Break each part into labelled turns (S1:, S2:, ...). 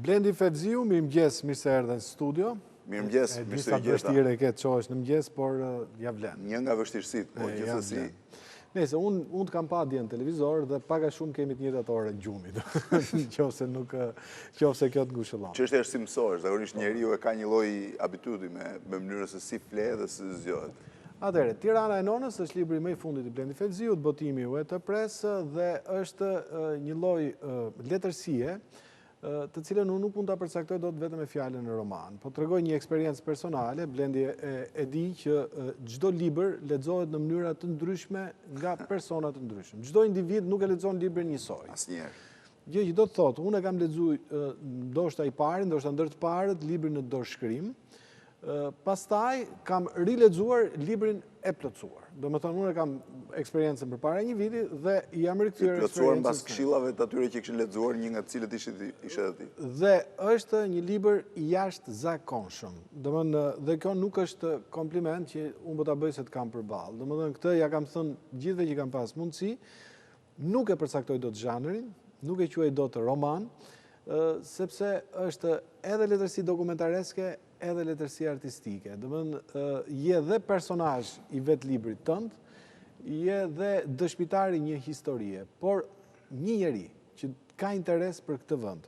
S1: Blendi Fevziu, mirëmëngjes, mirë se erdhe në studio.
S2: Mirëmëngjes, mirë se
S1: Disa vështirë e ke të qohesh në mëngjes, por ja vlen.
S2: Një nga vështirësitë, po gjithsesi.
S1: Nëse unë të kam pa dje në televizor dhe paga shumë kemi të njëjtat orë gjumit. Qofse kjo të ngushëllon.
S2: Çështja është si mësohesh, zakonisht njeriu e ka një lloj habitudi me mënyrën se si fle dhe si zgjohet.
S1: Atëherë, Tirana e Nonës është libri më i fundit i Blendi Fevziut, botimi u të presë dhe është një lloj letërsie të cilën unë nuk mund ta përcaktoj dot vetëm me fjalën në roman, po tregoj një eksperiencë personale. Blendi e di që çdo libër lexohet në mënyra të ndryshme nga persona të ndryshëm. Çdo individ nuk e lexon librin njësoj.
S2: Asnjëherë.
S1: Gjë që do të thotë, unë e kam lexuar ndoshta i pari, ndoshta ndër të parët, librin në dorëshkrim. Pastaj kam rilexuar librin e plotësuar. Domethënë unë kam eksperiencën përpara një viti dhe jam rikthyer
S2: plotësuar mbas këshillave të atyre që kishin lexuar, një nga të cilët ishte aty.
S1: Dhe është një libër i jashtëzakonshëm. Domethënë dhe kjo nuk është kompliment që unë do ta bëj se të kam përballë. Domethënë këtë ja kam thënë gjithëve që kam pas mundësi, nuk e përcaktoj dot zhanrin, nuk e quaj dot roman, sepse është edhe letërsi dokumentareske, edhe letërsi artistike. Domethënë je dhe personazh i vet librit tënd, je dhe dëshmitari një historie, por një njeri që ka interes për këtë vend,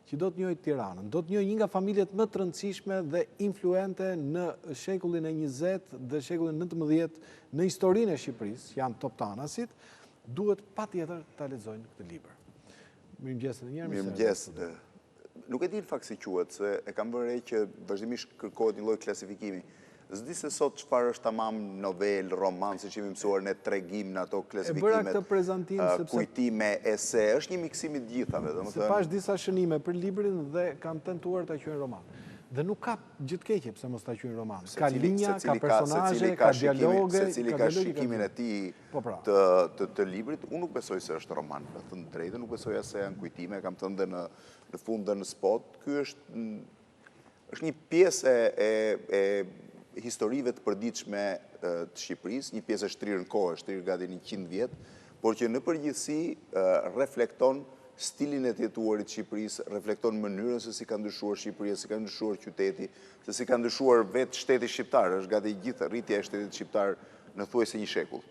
S1: që do të njohë Tiranën, do të njohë një nga familjet më të rëndësishme dhe influente në shekullin e 20 dhe shekullin 19 në historinë e Shqipërisë, janë toptanasit, duhet patjetër ta lexojnë këtë libër. Mirëmëngjes edhe një herë.
S2: Mirëmëngjes. Nuk e di në fakt si quhet, se e kam vënë re që vazhdimisht kërkohet një lloj klasifikimi. S'di se sot çfarë është tamam novel, roman, siç jemi mësuar ne, tregim në ato klasifikimet.
S1: E bëra këtë prezantim sepse
S2: kujtime, ese, është një miksim i të gjithave, domethënë.
S1: Se pash disa shënime për librin dhe kam tentuar ta quajnë roman. Dhe nuk ka gjë të keqe pse mos ta quajnë roman. Ka linja, ka personazhe, ka dialoge,
S2: secili ka shikimin e tij të librit. Unë nuk besoj se është roman, për të thënë drejtën, nuk besoj as se janë kujtime, kam thënë dhe në fund dhe në spot. Ky është një pjesë e historive të përditshme të Shqipërisë, një pjesë e shtrirë në kohë, shtrirë gati 100 vjet, por që në përgjithësi reflekton stilin e të jetuarit Shqipërisë, reflekton mënyrën se si ka ndryshuar Shqipëria, si ka ndryshuar qyteti, se si ka ndryshuar vetë shteti shqiptar, është gati gjithë rritja e shtetit shqiptar në thuajse një shekull.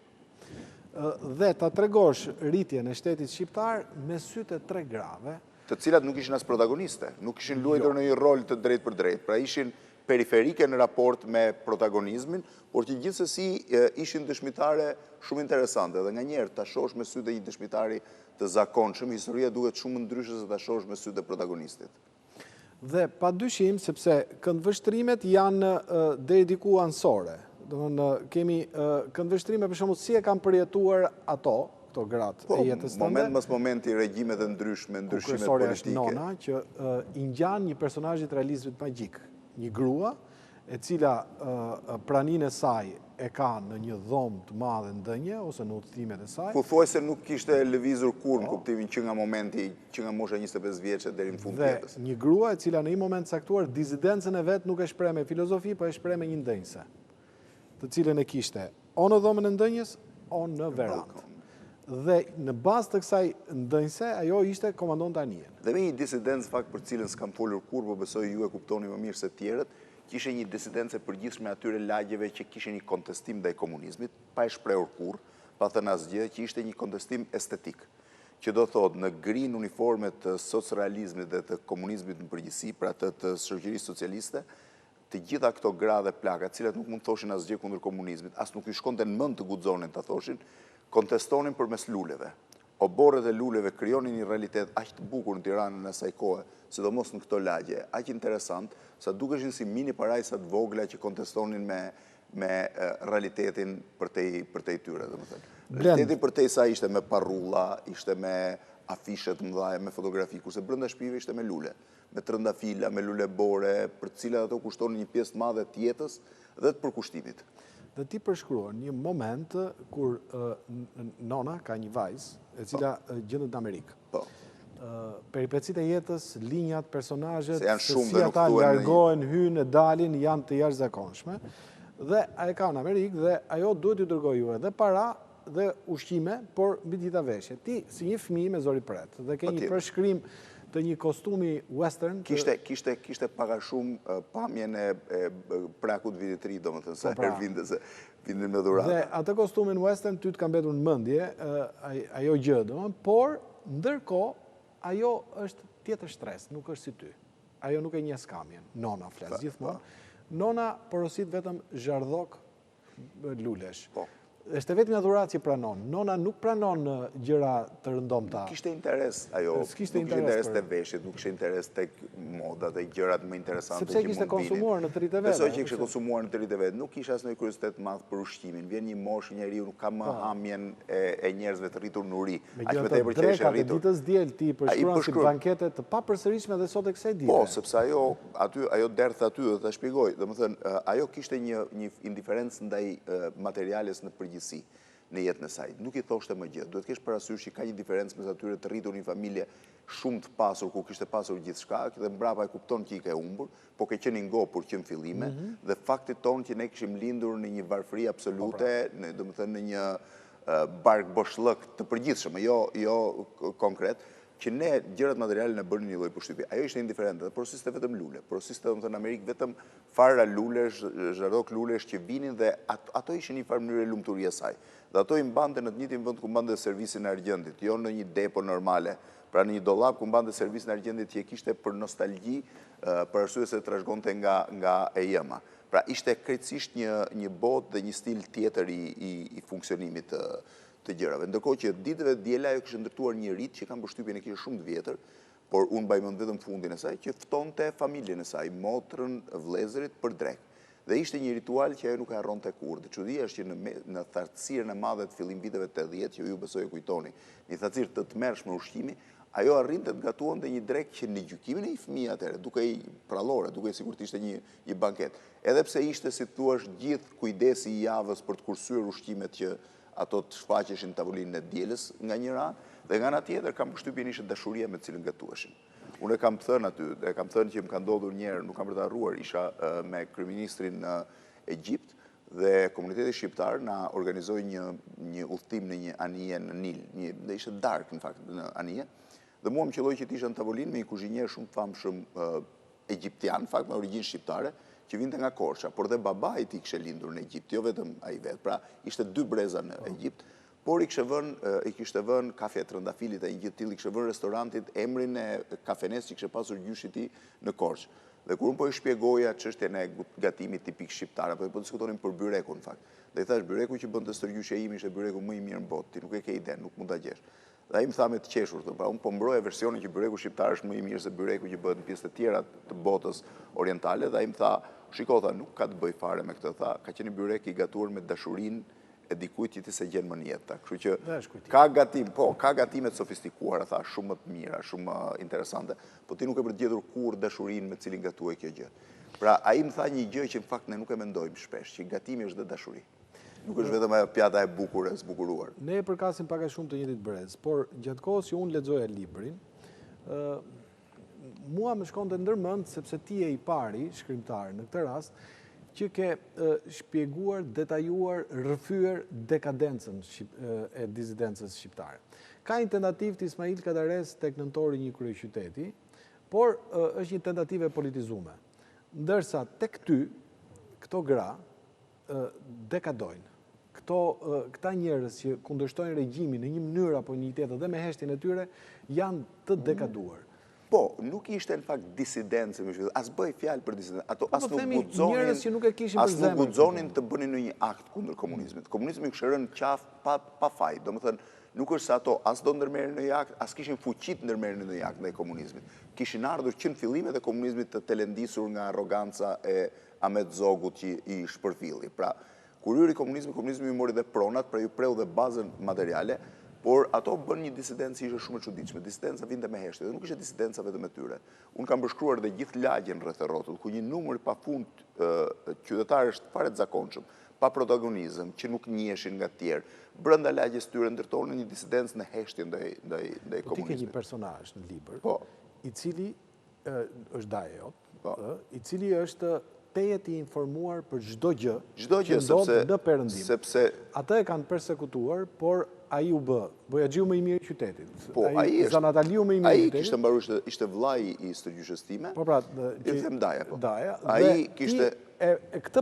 S1: Dhe ta tregosh rritjen e shtetit shqiptar me sytë e 3 grave,
S2: të cilat nuk ishin as protagoniste, nuk ishin luajtur në një rol të drejt për drejt, pra ishin periferike në raport me protagonizmin, por që gjithsesi ishin dëshmitare shumë interesante, dhe nga njerë ta shohësh me sytë e një dëshmitari të zakonshëm, historia duhet shumë ndryshe se ta shohësh me sytë e protagonistit.
S1: Dhe pa dyshim, sepse këndvështrimet janë deri diku anësore. Domethënë kemi këndvështrime për shembull si e kanë përjetuar ato gratë e jetës tënde.
S2: Moment mas momenti regjimet e ndryshme, ndryshimet
S1: politike. Është
S2: politike.
S1: Nona që i ngjan një personazhit realizmit magjik, një grua e cila praninë e saj e ka në një dhomë të madhe ndënje ose në udhëtimet e saj.
S2: Pothuajse nuk kishte lëvizur kurrë në kuptimin që nga momenti, që nga mosha 25 vjeçe deri në fund të jetës.
S1: Dhe një grua e cila në një moment caktuar dizidencën e vet nuk e shpreh me filozofi, po e shpreh me një ndënjse, të cilën e kishte o në dhomën e ndënjes, o në verandë. Dhe në bazë të kësaj ndënjse, ajo ishte komandonte anijen.
S2: Dhe me një disidencë fakt për cilën s'kam folur kurrë, po besoj ju e kuptoni më mirë se tjerët, që ishe një disidencë e përgjithshme atyre lagjeve që kishin një kontestim ndaj komunizmit, pa e shprehur kurrë, pa thënë asgjë, që ishte një kontestim estetik, që do thotë në grin uniforme të socrealizmit dhe të komunizmit në përgjithësi, pra të shoqërisë socialiste, të gjitha këto gra dhe plaka, të cilat nuk mund të thoshin asgjë kundër komunizmit, as nuk i shkonte në mend të guxonin ta thoshin, kontestonin përmes luleve. Oborret e luleve krijonin një realitet aq të bukur në Tiranën në asaj kohe, sidomos në këto lagje, aq interesant, sa dukeshin si mini parajsa të vogla që kontestonin me realitetin përtej tyre, domethënë. Realiteti përtej saj ishte me parrulla, ishte me afishe të mëdha, me fotografi, kurse brenda shtëpive ishte me lule, me trëndafila, me lule bore, për të cilat ato kushtonin një pjesë të madhe të jetës dhe të përkushtimit.
S1: Dhe ti përshkruan një moment kur Nona ka një vajzë e cila gjendet në Amerikë.
S2: Po.
S1: Peripecit e jetës, linjat, personazhet,
S2: se
S1: si ata largohen, hynë, dalin, janë të jashtëzakonshme. Dhe ajo ka në Amerikë dhe ajo duhet t'ju dërgojë ju edhe para dhe ushqime, por mbi gjitha veshje. Ti si një fëmijë me zori pret dhe ke një përshkrim të një kostumi western.
S2: Kishte paka shumë pamjen e prakut vitit ri, do më thënë, sa herë vindin me dhuratë.
S1: Dhe atë kostumin western ty të ka mbetur në mendje, ajo gjë, por ndërkohë ajo është tjetër stres, nuk është si ty. Ajo nuk e një skamjen. Nona flas gjithmonë. Nona porosit vetëm zhardhok lulesh. Është vetëm dhuratë që pranon. Nona nuk pranon gjëra të rëndomta.
S2: Nuk kishte interes ajo, nuk kishte interes të veshjet, nuk kishte interes të modat dhe gjërat më interesante
S1: sepse
S2: që
S1: kishte konsumuar në të rritë vetë.
S2: Besoj që kishte konsumuar në të rritë vetë. Nuk kishte asnjë kuriozitet madh për ushqimin. Vjen një moshë njeriu nuk ka më hamjen e njerëzve të rritur në uri.
S1: Aq më tepër që është rritur. Ditës diel ti përshkruan si bankete të papërsëritshme dhe sot e kësaj dite.
S2: Po, sepse ajo derdh aty dhe ta shpjegoj. Domethënë, ajo kishte një indiferencë ndaj materiales në përgjithësi në jetën e saj. Nuk i thoshte më gjë. Duhet kesh parasysh që ka një diferencë mes atyre të rritur në një familje shumë të pasur, ku kishte pasur gjithçka, dhe mbrapa e kupton që i ka humbur, po ke qenë ngopur që në fillime, dhe fakti tonë që ne kishim lindur në një varfëri absolute, domethënë në një bark boshllëk të përgjithshëm, jo konkret, që ne gjërat materiale në bërnin një lloj përshtypje. Ajo ishte indiferente, dhe porosiste vetëm lule. Porosiste domethënë në Amerikë vetëm fara lulesh, zhardhok lulesh që vinin dhe ato ishin një farë mënyrë lumturie e saj. Dhe ato i mbante në të njëjtin vend ku mbante servisin e argjendit, jo në një depo normale, pra në një dollap ku mbante servisin e argjendit që e kishte për nostalgji, për arsye se trashëgonte nga e jema. Pra ishte krejtësisht një botë dhe një stil tjetër i funksionimit të gjërave. Ndërkohë që ditëve diela ajo kishte ndërtuar një rit që kanë përshtypjen e kishte shumë të vjetër, por unë mbaj mend vetëm fundin e saj, që ftonte familjen e saj, motrën, vëllezërit për drek. Dhe ishte një ritual që ajo nuk e harronte kurrë. Dhe çudia është që në thatësirën e madhe të fillim viteve 80, që ju besoj e kujtoni, një thatësirë të tmerrshme ushqimi, ajo arrinte të gatuonte një drek që në gjykimin e një fëmijë atëherë, duke i prallore, duke sikur të ishte një banket. Edhe pse ishte, si thua, gjithë kujdesi i javës për të kursyer ushqimet që ato të shfaqeshin në tavolinën e dielës nga një ranë, dhe nga ana tjetër kam përshtypjen ishte dashuria me të cilën gatueshin. Unë e kam thënë aty, e kam thënë që më ka ndodhur një herë, nuk kam për të harruar, isha me kryeministrin në Egjipt dhe komuniteti shqiptar na organizoi një udhtim në një anije në Nil, dhe ishte darkë në fakt në anije, dhe mua më qelloi që të isha në tavolinë me një kuzhinier shumë të famshëm egjiptian, në fakt me origjinë shqiptare, që vinte nga Korça, por dhe babai i tij kishte lindur në Egjipt, jo vetëm ai vet. Pra, ishte 2 breza në Egjipt, por i kishte vënë kafe Trëndafilit, ai gjë tillë, i kishte vënë restorantit emrin e kafenes që kishte pasur gjyshi i tij në Korçë. Dhe kur unë po i shpjegoja çështjen e gatimit tipik shqiptar, apo po diskutonin për byrekun në fakt. Dhe i thash, byreku që bën të shtërgjyshja imi ishte byreku më i mirë në botë, ti nuk e ke ide, nuk mund ta gjesh. Dhe ai më tha me të qeshur, pra unë po mbroja versionin që byreku shqiptar është më i mirë se byreku që bëhet në pjesë të tjera të botës orientale, dhe ai më tha, shiko, tha, nuk ka të bëj fare me këtë, tha, ka qenë byrek i gatuar me dashurinë e dikujt që ti se gjen më në jetë. Kështu që ka gatim, po, ka gatime të sofistikuara, tha, shumë më të mira, shumë më interesante, po ti nuk e për të gjetur kur dashurinë me cilin gatuaj kjo gjë. Pra, ai më tha një gjë që në fakt ne nuk e mendojmë shpesh, që gatimi është dhe dashuri. Nuk është vetëm ajo pjata e bukur e zbukuruar.
S1: Ne e përkasim pak a shumë të njëjtit brez, por gjatë kohës që unë lexoja librin, mua më shkonte ndërmend sepse ti je i pari shkrimtar në këtë rast që ke shpjeguar, detajuar, rrëfyer dekadencën e dizidencës shqiptare. Ka një tentativë të Ismail Kadares tek nëntori një kryeqyteti, por është një tentativë e politizuar. Ndërsa tek ty këto gra dekadojnë. Këta njerëz që kundërshtojnë regjimin në një mënyrë apo një tjetër dhe me heshtjen e tyre janë të dekaduar.
S2: Po, nuk ishte në fakt disidencë, as bëj fjalë për disidencë. Ato as nuk guxonin të bënin një akt kundër komunizmit. Komunizmi kishte rënë qafë pa faj. Domethënë, nuk është se ato as do ndërmerren në një akt, as kishin fuqi të ndërmerren në një akt ndaj komunizmit. Kishin ardhur që në fillimet e komunizmit të telendisur nga arroganca e Ahmet Zogut që i shpërfilli. Pra, kur hyri komunizmi i mori dhe pronat, pra ju preu dhe bazën materiale, por ato bën një disidencë që ishte shumë e çuditshme. Disidenca vinte me heshtje, dhe nuk ishte disidenca vetëm e tyre. Unë kam përshkruar dhe gjithë lagjen rreth e rrotull, ku një numër pafund qytetarësh të fare të zakonshëm, pa protagonizëm, që nuk njiheshin nga të tjerë, brenda lagjes tyre ndërtonin një disidencë në heshtje ndaj komunizmit.
S1: Ti ke një personazh në libër,
S2: po,
S1: i cili është daje jot, i cili është te jeti informuar për çdo gjë
S2: që
S1: ndodh në perëndim.
S2: Sepse
S1: ata e kanë persekutuar, por ai u bë bojaxhiu më i mirë i qytetit.
S2: Po, ai
S1: zanataliu më i mirë i qytetit.
S2: Ai kishte mbaruar, ishte vllai i shtërgjyshës time.
S1: Po pra,
S2: i them Daja, po.
S1: Daja.
S2: Ai kishte
S1: ky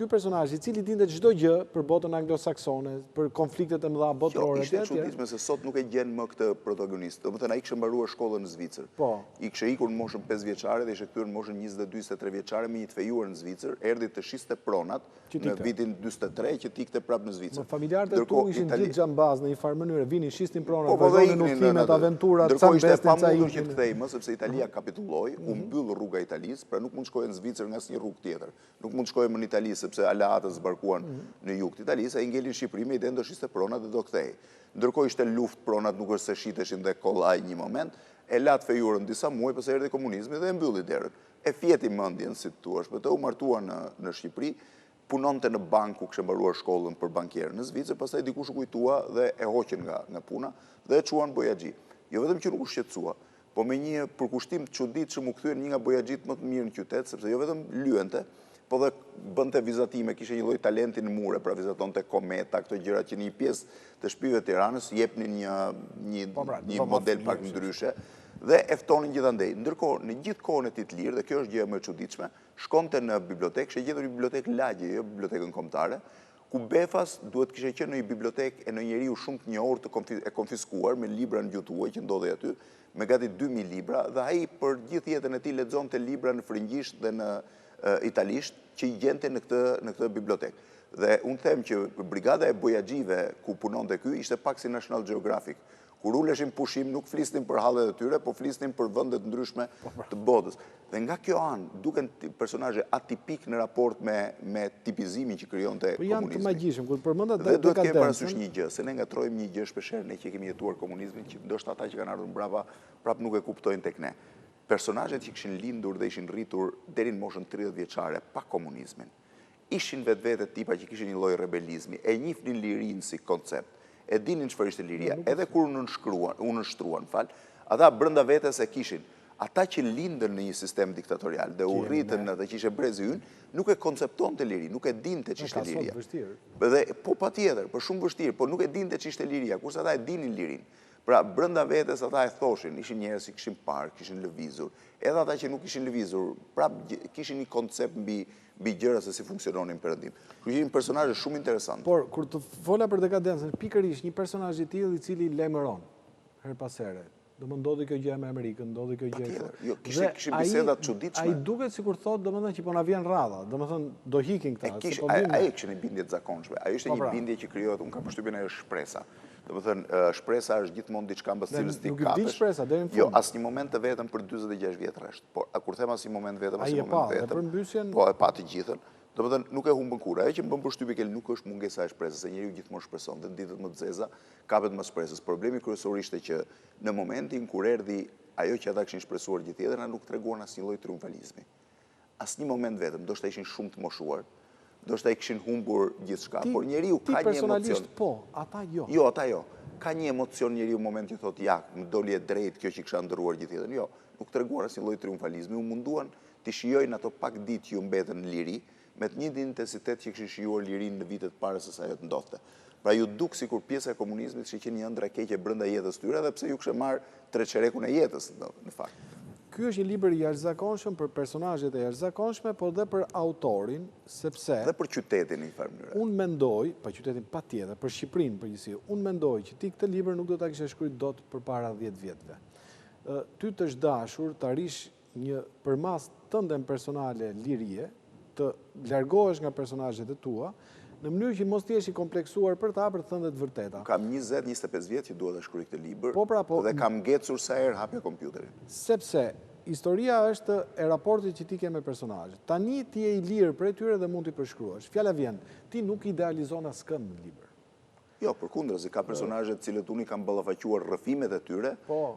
S1: personazh i cili dinte çdo gjë për botën anglosaksone, për konfliktet e mëdha botërore
S2: etj. Ishte çuditshme se sot nuk e gjen më këtë protagonist. Domethënë ai kishte mbaruar shkollën në Zvicër.
S1: Po.
S2: I kishte ikur në moshën 5 vjeçare dhe ishte kthyer në moshën 22-23 vjeçare me një të fejuar në Zvicër, erdhi të shiste pronat në vitin 43 që tikte prapë në Zvicër.
S1: Familjarët e tu ishin gjithë xhambaz në një farë mënyrë, vinin shistin pronat,
S2: po
S1: vazhdonin udhimet, aventurat,
S2: ndërkohë ishte pamundur që të kthej më sepse Italia kapitulloi, u mbyll rruga e Italisë, pra nuk mund të shkojë në Zvicër nga asnjë rrugë tjetër. Nuk mund të shkojë në Itali sepse aleatët zbarkuan në jug të Italisë, ai ngelin Shqipëri me idenë do shiste pronat dhe do kthej. Ndërkohë ishte luftë, pronat nuk është se shiteshin dhe kollaj një moment, e lat fejurën disa muaj pse erdhi komunizmi dhe e mbylli derën. E fjeti mendjen, si thua, për të u martuar në Shqipëri, punonte në bank ku kishte mbaruar shkollën për bankier në Zvicër, pastaj dikush u kujtua dhe e hoqën nga puna dhe e çuan bojaxhi. Jo vetëm që nuk u shqetësua, po me një përkushtim të çuditshëm u kthyen një nga bojaxhit më të mirë në qytet, sepse jo vetëm lyente, po dhe bënte vizatime, kishte një lloj talenti në mure, pra vizatonte kometa, këto gjëra që në një pjesë të shtëpive të Tiranës jepnin një model pak ndryshe dhe e ftonin gjithandej. Ndërkohë, në gjithë kohën e tij të lirë, dhe kjo është gjë më e çuditshme, shkonte në bibliotekë, kishte gjetur një bibliotekë lagje, jo bibliotekën kombëtare, ku befas duhet kishte qenë në një bibliotekë e në njeriu shumë të njohur e konfiskuar me libra në gjuhë huaj që ndodhej aty, me gati 2000 libra, dhe ai për gjithë jetën e tij lexonte libra në frëngjisht dhe në italisht që i gjente në këtë bibliotekë. Dhe unë them që brigada e bojaxhive ku punonte ky ishte pak si National Geographic. Kur uleshin pushim nuk flisnin për hallet e tyre, po flisnin për vendet ndryshme të botës. Dhe nga kjo anë duken personazhe atipik në raport me tipizimin që krijonte komunizmi.
S1: Po janë të magjishëm, kur përmendat
S2: dhe duhet të kemi parasysh një gjë, se ne ngatrojmë një gjë shpeshherë ne që kemi jetuar komunizmin, që ndoshta ata që kanë ardhur mbrapa prap nuk e kuptojnë tek ne. Personazhet që kishin lindur dhe ishin rritur deri në moshën 30 vjeçare pa komunizmin, ishin vetvete tipa që kishin një lloj rebelizmi, e njihnin lirinë si koncept, e dinin çfarë ishte liria, edhe kur u nënshtruan, ata brenda vetes e kishin. Ata që lindën në një sistem diktatorial dhe u rritën në dhe që ishe brezi ynë, nuk e konceptonte liri, nuk e dinte që ishte liria. Po patjetër, për shumë vështirë, po nuk e dinte që ishte liria, kurse ata e dinin lirin. Pra, brenda vetes ata e thoshin, ishin njerëz që kishin parë, kishin lëvizur. Edhe ata që nuk kishin lëvizur, prap kishin një koncept mbi gjëra se si funksiononin perëndim. Kështu që një personazh shumë interesant.
S1: Por kur të fola për dekadencën, pikërisht një personazh i tillë i cili lajmëron her pas here. Do më ndodhi kjo gjë me Amerikën, ndodhi kjo gjë.
S2: Jo, kishin biseda të çuditshme.
S1: Ai duket sikur thotë, domethënë që po na vjen rradha, domethënë do hikin këta.
S2: Ai kishin një bindje të zakonshme. Ajo ishte një bindje që krijohet, unë kam përshtypjen ajo shpresa. Domethënë shpresa është gjithmonë diçka mbas cilës ti kapesh.
S1: Nuk di shpresa deri në fund.
S2: Jo, asnjë moment të vetëm për 46 vjet rresht. Por kur them asnjë moment vetëm, asnjë moment vetëm.
S1: Për mbysjen.
S2: Po e pa të gjithën. Domethënë nuk e humbën kurrë. Ajo që më bën përshtypje që nuk është mungesa e shpresës, se njeriu gjithmonë shpreson dhe në ditët më të zeza kapet më shpresës. Problemi kryesor ishte që në momentin kur erdhi ajo që ata kishin shpresuar gjithë jetën, nuk treguan asnjë lloj triumfalizmi. Asnjë moment vetëm, ndoshta ishin shumë të moshuar. Ndoshta i kishin humbur gjithçka, por njeriu ka një emocion.
S1: Ti personalisht po, ata jo.
S2: Jo, ata jo. Ka një emocion njeriu në moment që thotë ja, më doli e drejtë kjo që kisha ndëruar gjithë jetën. Jo, nuk treguan asnjë lloj triumfalizmi, u munduan të shijojnë ato pak ditë që u mbetën në liri, me të njëjtin intensitet që kishin shijuar lirinë në vitet para se sa ajo të ndodhte. Pra ju duk sikur pjesa e komunizmit ishte qenë një ëndër e keqe brenda jetës tyre, edhe pse ju kishte marrë treçerekun e jetës në fakt.
S1: Ky është një libër i jashtëzakonshëm për personazhet e jashtëzakonshme, por dhe për autorin, sepse
S2: dhe për qytetin në një farë mënyrë.
S1: Unë mendoj, për qytetin patjetër, për Shqipërinë përgjithësi, unë mendoj që ti këtë libër nuk do ta kishe shkruar dot përpara 10 vjetëve. Ty të dashur të arrish një përmas tënde personale lirie, të largohesh nga personazhet e tua, në mënyrë që mos t'jesh i kompleksuar për ta për të thënë të vërteta.
S2: Kam 20-25 vjet që dua ta shkruaj këtë libër, dhe kam ngecur sa herë hapja kompjuterin.
S1: Sepse historia është e raportit që ti ke me personazhet. Tani ti je i lirë prej tyre dhe mund t'i përshkruash. Fjala vjen, ti nuk idealizon askënd në libër.
S2: Jo, përkundër, ka personazhet cilët unë i kam ballafaquar rrefimet e tyre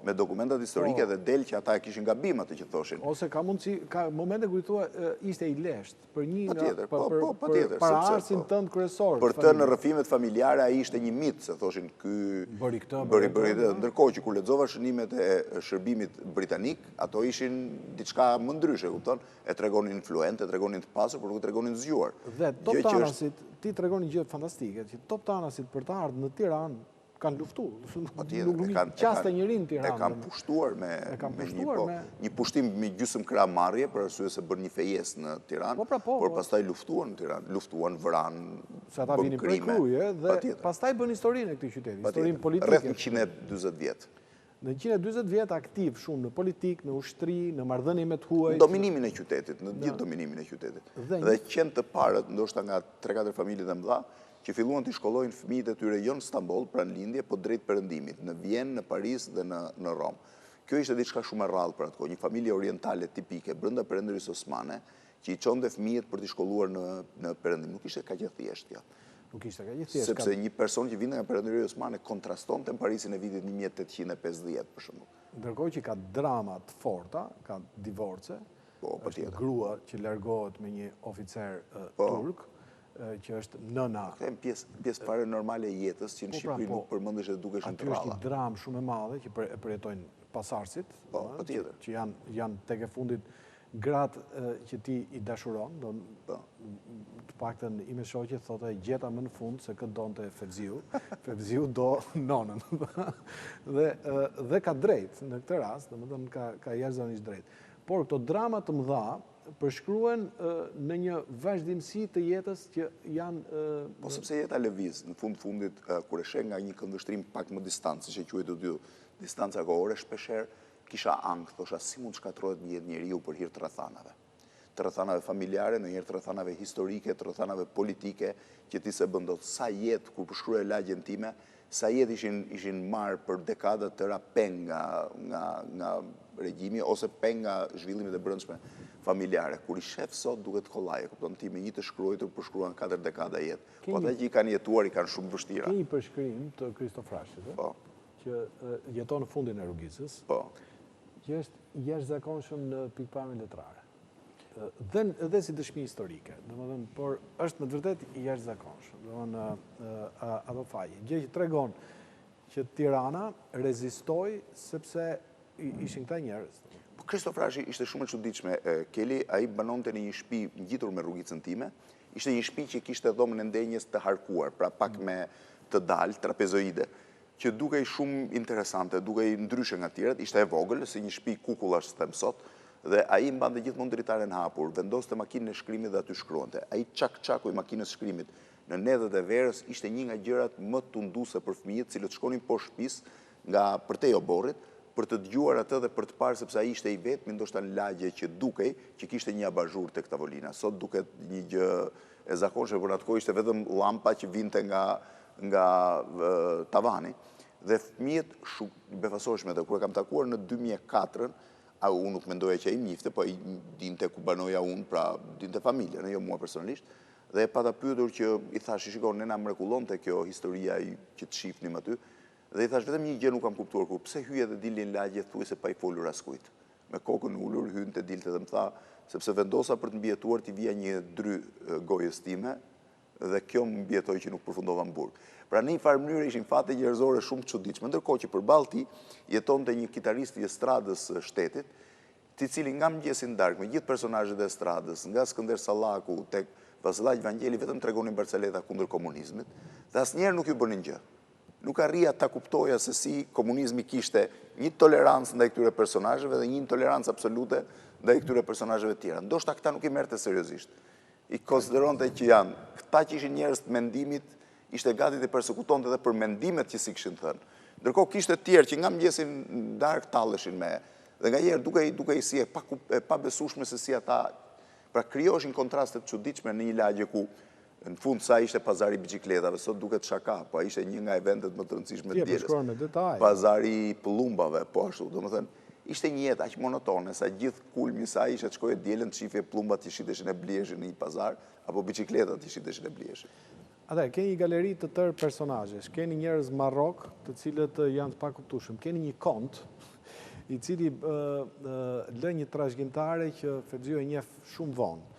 S2: me dokumentat historike dhe del që ata kishin gabim atë që thoshin.
S1: Ose ka mundësi, ka momente ku i thua ishte i leshtë për një nga
S2: patjetër,
S1: para arsin tënd kryesor.
S2: Për të në rrefimet familjare ai ishte një mit, se thoshin ky
S1: bëri këtë,
S2: bëri këtë, ndërkohë që kur lexova shënimet e shërbimit britanik, ato ishin diçka më ndryshe, kupton? E tregonin influent, e tregonin të pasur, por nuk e tregonin zgjuar.
S1: Dhe top tanasit, ti tregonin gjë fantastike, që top tanasit për të ardhur në Tiranë kanë luftu. Nuk qaste njërin në Tiranë.
S2: E kanë pushtuar me një pushtim me gjysmë krah marrje për arsye se bën një fejes në Tiranë, por pastaj luftuan në Tiranë, luftuan, vranë,
S1: se ata vinin prej kruje dhe pastaj bën historinë e këtij qyteti, historinë politike.
S2: Rreth 140 vjet.
S1: Në 140 vjet aktiv shumë në politikë, në ushtri, në marrëdhënie me të huaj.
S2: Dominimin e qytetit, në gjithë dominimin e qytetit. Dhe qenë të parët, ndoshta nga 3-4 familjet e mëdha, që filluan të shkollojnë fëmijët e tyre jo në Stamboll, pranë lindje, po drejt perëndimit, në Vjenë, në Paris dhe në Rom. Kjo ishte diçka shumë e rrallë për atë kohë, një familje orientale tipike brenda Perëndërisë Osmane, që i çonte fëmijët për të shkolluar në perëndim. Nuk ishte kaq e thjeshtë kjo.
S1: Nuk ishte kaq e thjeshtë.
S2: Sepse një person që vinte nga Perëndëria Osmane kontrastonte në Parisin e vitit 1850 për shembull.
S1: Ndërkohë që ka drama të forta, ka divorce, është grua që largohet me një oficer turk, që është Nona.
S2: Pjesë fare normale e jetës që në Shqipëri nuk përmendesh dhe dukeshin të rralla.
S1: Aty është një dramë shumë e madhe që përjetojnë pasarësit, që janë tek e fundit gratë që ti i dashuron, të paktën ime shoqe thotë gjeta më në fund se këtë donte Fevziu. Fevziu do nonën. Dhe ka drejt në këtë rast, domethënë ka jashtëzakonisht drejt. Por këto drama të mëdha përshkruen në një vazhdimsi të jetës që janë...
S2: Po sepse jeta lëviz, në fundit, kur e sheh nga një këndvështrim pak më distancë, që quhet dy distanca kohore, shpesher kisha ankth, thosha si mund shkatërrohet një jetë njeriu për hir të rrethanave. Të rrethanave familjare, ndonjëherë të rrethanave historike, të rrethanave politike, që ti se bën dot sa jetë kur përshkruaj lagjen time, sa jetë ishin marrë për dekada tëra peng nga regjimi ose peng nga zhvillimet e brendshme familjare. Kur i shef sot duket kollaje, kupton ti me një të shkruar përshkruan 4 dekada jetë. Po ata që i kanë jetuar i kanë shumë vështira.
S1: Ke një përshkrim të Kristofrashit, që jeton në fundin e rrugicës, që është jashtëzakonshëm në pikpamjen letrare. Dhe si dëshmi historike, domethënë, por është në të vërtetë i jashtëzakonshëm. Domethënë, ato faje. Gjë që tregon që Tirana rezistoi sepse ishin këta njerëz.
S2: Kristofrashi ishte shumë e çuditshme. Keli, ai banonte në një shtëpi ngjitur me rrugicën time. Ishte një shtëpi që kishte dhomën e ndenjës të harkuar, pra pak me të dalë, trapezoide, që dukej shumë interesante, dukej ndryshe nga tjerat, ishte e vogël, si një shtëpi kukullash, them sot, dhe ai mbante gjithmonë dritaren hapur, vendoste makinën e shkrimit dhe aty shkruante. Ai çak-çaku i makinës së shkrimit në nedhet e verës ishte një nga gjërat më tunduese për fëmijët, cilët shkonin poshtë shtëpisë nga përtej oborrit, për të dëgjuar atë dhe për të parë sepse ai ishte i vetmi ndoshta në lagje që dukej që kishte një abazhur tek tavolina. Sot duket një gjë e zakonshme, por atko ishte vetëm llampa që vinte nga tavani. Dhe fëmijët shumë befasoheshme, dhe kur e kam takuar në 2004, unë nuk mendoja që ai më njifte, po ai dinte ku banoja unë, pra dinte familjen, jo mua personalisht. Dhe e pata pyetur që i thash, shikon, ne na mrekullonte kjo historia që të shihnim aty. Dhe i thash vetëm një gjë nuk kam kuptuar kur pse hyje dhe dilin lagje thuajse pa i folur askujt. Me kokën ulur hynte dilte dhe më tha sepse vendosa për të mbijetuar t'i vija një dry gojës time dhe kjo më mbjetoi që nuk përfundova në burg. Pra në një farë mënyrë ishin fate njerëzore shumë të çuditshme, ndërkohë që përballë tij jetonte një kitarist i estradës së shtetit, i cili nga mëngjesi në darkë me gjithë personazhet e estradës, nga Skënder Sallaku tek Vasillaç Vangeli vetëm tregonin barceleta kundër komunizmit, dhe asnjëherë nuk ju bënin gjë. Nuk arria ta kuptoja se si komunizmi kishte një tolerancë ndaj këtyre personazheve dhe një intolerancë absolute ndaj këtyre personazheve tjera. Ndoshta këta nuk i merrte seriozisht. I konsideronte që janë këta që ishin njerëz të mendimit, ishte gati të persekutonte edhe për mendimet që si kishin thënë. Ndërkohë kishte të tjerë që nga mëngjesin darkë talleshin me, dhe nganjëherë dukej si e pabesueshme se si ata pra krijoheshin kontraste të çuditshme në një lagje ku në fund sa ishte pazari biçikletave, sot duket shaka, po ishte një nga eventet më të rëndësishme të dielës. Pazari pëllumbave, po ashtu, domethënë, ishte një jetë aq monotone sa gjithë kulmi sa ishte të shkojë dielën të shifje pëllumbat që shiteshin e blieshin në një pazar, apo biçikletat që shiteshin e blieshin.
S1: Atë, keni një galeri të tërë personazhesh, keni njerëz marrok, të cilët janë të pakuptueshëm, keni një kont, i cili lë një trashëgimtare që Fevziu e njeh shumë vonë.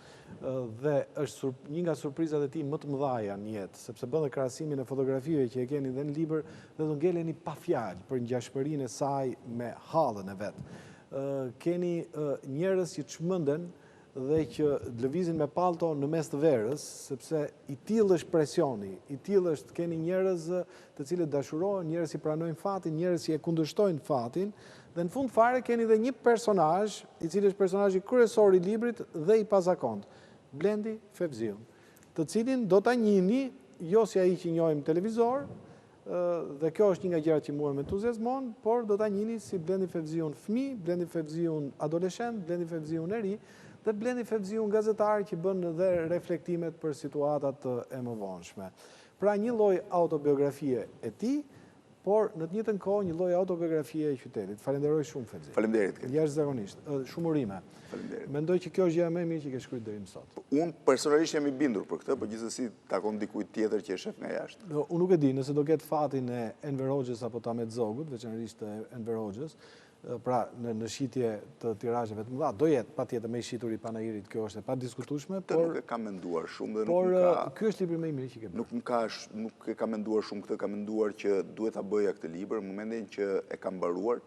S1: Dhe është një nga surprizat e tij më të mëdha në jetë, sepse bën dhe krahasimin e fotografive që e keni dhe në libër dhe do ngeleni pa fjalë për ngjashmërinë e saj me hallën e vet. Keni njerëz që çmenden dhe që lëvizin me palto në mes të verës, sepse i tillë është presioni, i tillë është keni njerëz të cilët dashurohen, njerëz që pranojnë fatin, njerëz që e kundërshtojnë fatin, dhe në fund fare keni dhe një personazh, i cili është personazhi kryesor i librit dhe i pazakont, Blendi Fevziu, të cilin do ta njihni jo si ai që njohim në televizor, dhe kjo është një nga gjërat që mua më entuziazmon, por do ta njihni si Blendi Fevziun fëmijë, Blendi Fevziun adoleshent, Blendi Fevziun e ri, dhe Blendi Fevziu gazetar që bën dhe reflektimet për situatat e mëvonshme. Pra një lloj autobiografie e tij, por në të njëjtën kohë një lloj autobiografie e qytetit. Falenderoj shumë Fevziu.
S2: Faleminderit.
S1: Jashtëzakonisht, shumë urime.
S2: Faleminderit.
S1: Mendoj që kjo është gjëja më e mirë që ke shkruar deri më sot.
S2: Unë personalisht jam i bindur për këtë, por gjithsesi takon dikujt tjetër që e shef nga jashtë.
S1: Unë nuk e di nëse do ketë fatin e Enver Hoxhës apo Tamet Zogut, veçanërisht e Enver Hoxhës, pra në shitje të tirazheve të mëdha, do jetë patjetër me shitur i panajirit, kjo është e padiskutueshme,
S2: por nuk e kam menduar shumë dhe
S1: por ky është libri më i mirë që ke bërë.
S2: Nuk e kam menduar shumë këtë, kam menduar që duhet ta bëja këtë libër, në momentin që e kam mbaruar,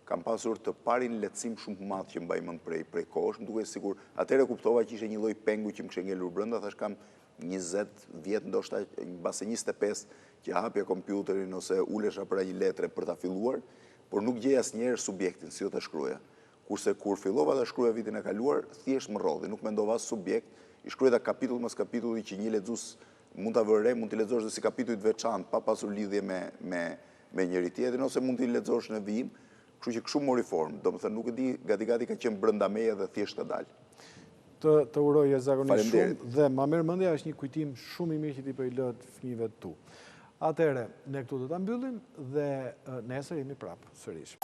S2: kam pasur të parin lehtësim shumë të madh që mbaj mend prej kohësh, më duket sikur atëherë kuptova që ishte një lloj pengu që më kishte ngelur brenda, thash kam 20 vjet, ndoshta mbase 25 që hapja kompjuterin ose ulesha për një letre për ta filluar, por nuk gjej asnjëherë subjektin si do ta shkruaja. Kurse kur fillova ta shkruaja vitin e kaluar, thjesht më rrodhi, nuk mendova as subjekt, i shkruaja kapitull pas kapitulli që një lexues mund ta vëre, mund t'i lexosh dhe si kapitull të veçantë pa pasur lidhje me njëri tjetrin, ose mund t'i lexosh në vijim, kështu që kështu mori formë. Domethënë nuk e di, gati ka qenë brenda meje dhe thjesht ka dalë.
S1: Të uroj jashtëzakonisht shumë dhe ma merr mendja është një kujtim shumë i mirë që ti po i lë fëmijëve tu. Atëherë, ne këtu do ta mbyllim dhe nesër jemi prapë sërish.